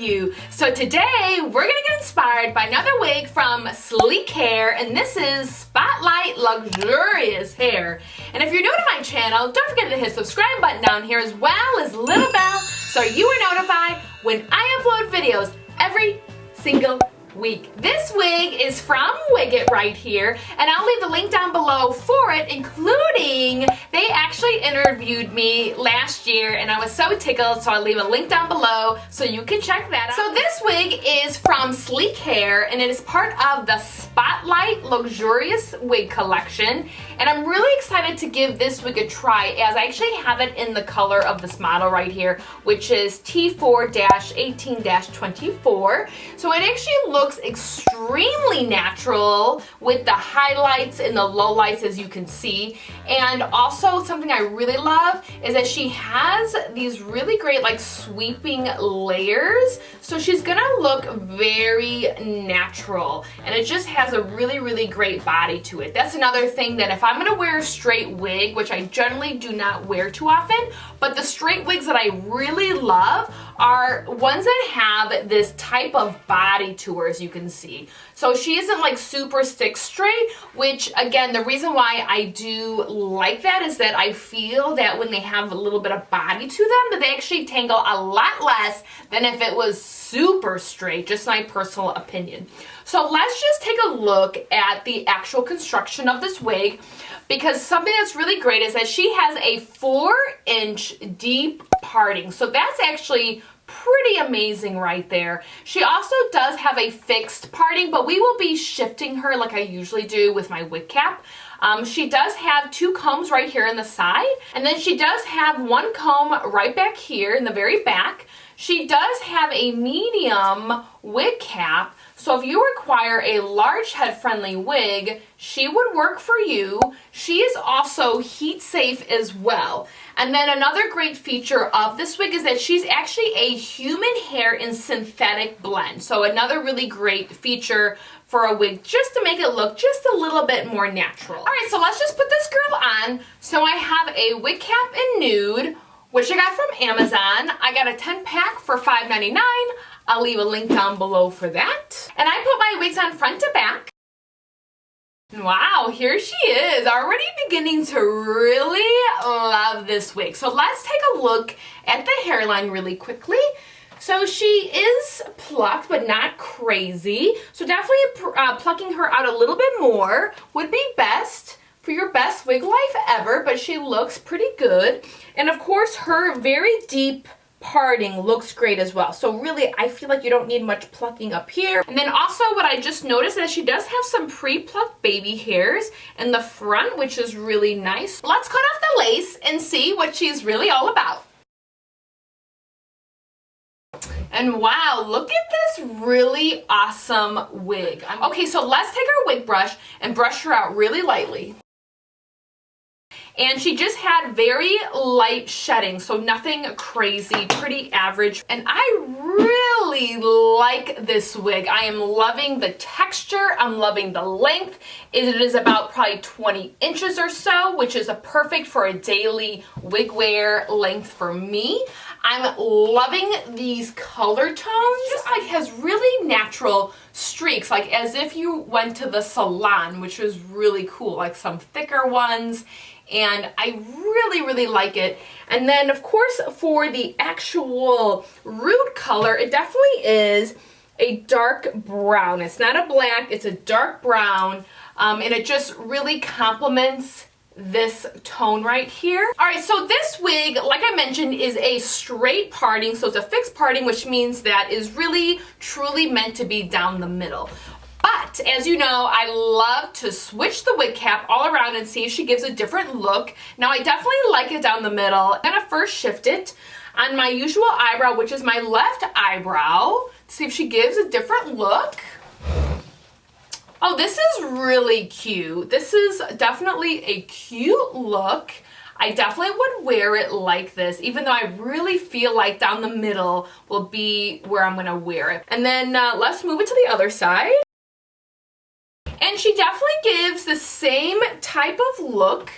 review. So today we're gonna get inspired by another wig from Sleek Hair, and this is Spotlight Luxurious Hair. And if you're new to my channel, don't forget to hit the subscribe button down here as well as little bell so you are notified when I upload videos every single week. This wig is from WIG right here, and I'll leave the link down below for it, including they actually interviewed me last year and I was so tickled, so I'll leave a link down below so you can check that out. So this wig is from Sleek Hair and it is part of the Spotlight Luxurious Wig collection, and I'm really excited to give this wig a try as I actually have it in the color of this model right here, which is T4-18-24. So it actually looks extremely natural with the highlights and the lowlights, as you can see. And also something I really love is that she has these really great like sweeping layers, so she's gonna look very natural and it just has a really great body to it. That's another thing, that if I'm gonna wear a straight wig, which I generally do not wear too often, but the straight wigs that I really love are ones that have this type of body to her, as you can see. So she isn't like super stick straight, which again, the reason why I do like that is that I feel that when they have a little bit of body to them, that they actually tangle a lot less than if it was super straight, just my personal opinion. So let's just take a look at the actual construction of this wig, because something that's really great is that she has a 4-inch deep parting. So that's actually pretty amazing right there. She also does have a fixed parting, but we will be shifting her like I usually do with my wig cap. She does have 2 combs right here in the side, and then she does have 1 comb right back here in the very back. She does have a medium wig cap, so if you require a large head friendly wig, she would work for you. She is also heat safe as well. And then another great feature of this wig is that she's actually a human hair and synthetic blend. So another really great feature for a wig, just to make it look just a little bit more natural. All right, so let's just put this girl on. So I have a wig cap in nude, which I got from Amazon. I got a 10-pack for $5.99. I'll leave a link down below for that. And I put my wigs on front to back. Wow, here she is, already beginning to really love this wig. So let's take a look at the hairline really quickly. So she is plucked, but not crazy. So definitely plucking her out a little bit more would be best for your best wig life ever, but she looks pretty good. And of course, her very deep parting looks great as well. So really, I feel like you don't need much plucking up here. And then also what I just noticed is she does have some pre-plucked baby hairs in the front, which is really nice. Let's cut off the lace and see what she's really all about. And wow, look at this really awesome wig. Okay, so let's take our wig brush and brush her out really lightly. And she just had very light shedding, so nothing crazy, pretty average. And I really like this wig. I am loving the texture, I'm loving the length. It is about probably 20 inches or so, which is perfect for a daily wig wear length for me. I'm loving these color tones. Just like has really natural streaks, like as if you went to the salon, which was really cool, like some thicker ones. And I really like it. And then of course for the actual root color, it definitely is a dark brown. It's not a black, it's a dark brown, and it just really complements this tone right here. All right, so this wig, like I mentioned, is a straight parting, so it's a fixed parting, which means that is really truly meant to be down the middle. But as you know, I love to switch the wig cap all around and see if she gives a different look. Now I definitely like it down the middle. I'm gonna first shift it on my usual eyebrow, which is my left eyebrow, to see if she gives a different look. Oh, this is really cute. This is definitely a cute look. I definitely would wear it like this, even though I really feel like down the middle will be where I'm gonna wear it. And then let's move it to the other side. And she definitely gives the same type of look.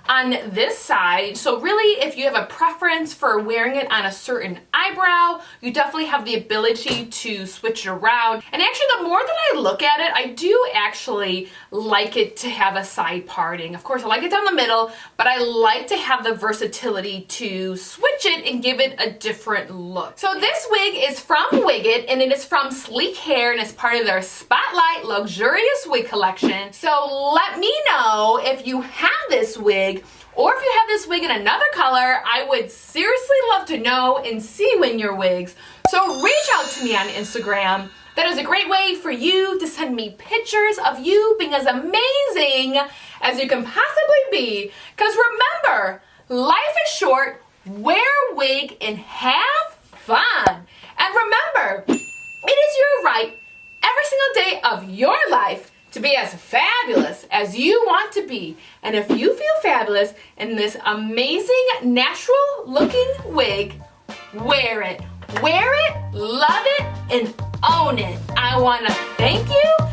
on this side. So really, if you have a preference for wearing it on a certain eyebrow, you definitely have the ability to switch it around. And actually, the more that I look at it, I do actually like it to have a side parting. Of course, I like it down the middle, but I like to have the versatility to switch it and give it a different look. So this wig is from WIG, and it is from Sleek Hair, and it's part of their Spotlight Luxurious Wig collection. So let me know if you have this wig, or if you have this wig in another color. I would seriously love to know and see win your wigs. So reach out to me on Instagram. That is a great way for you to send me pictures of you being as amazing as you can possibly be. Because remember, life is short, wear a wig and have fun. And remember, it is your right every single day of your life to be as fabulous as you want to be. And if you feel fabulous in this amazing natural looking wig, wear it. Wear it, love it, and own it. I want to thank you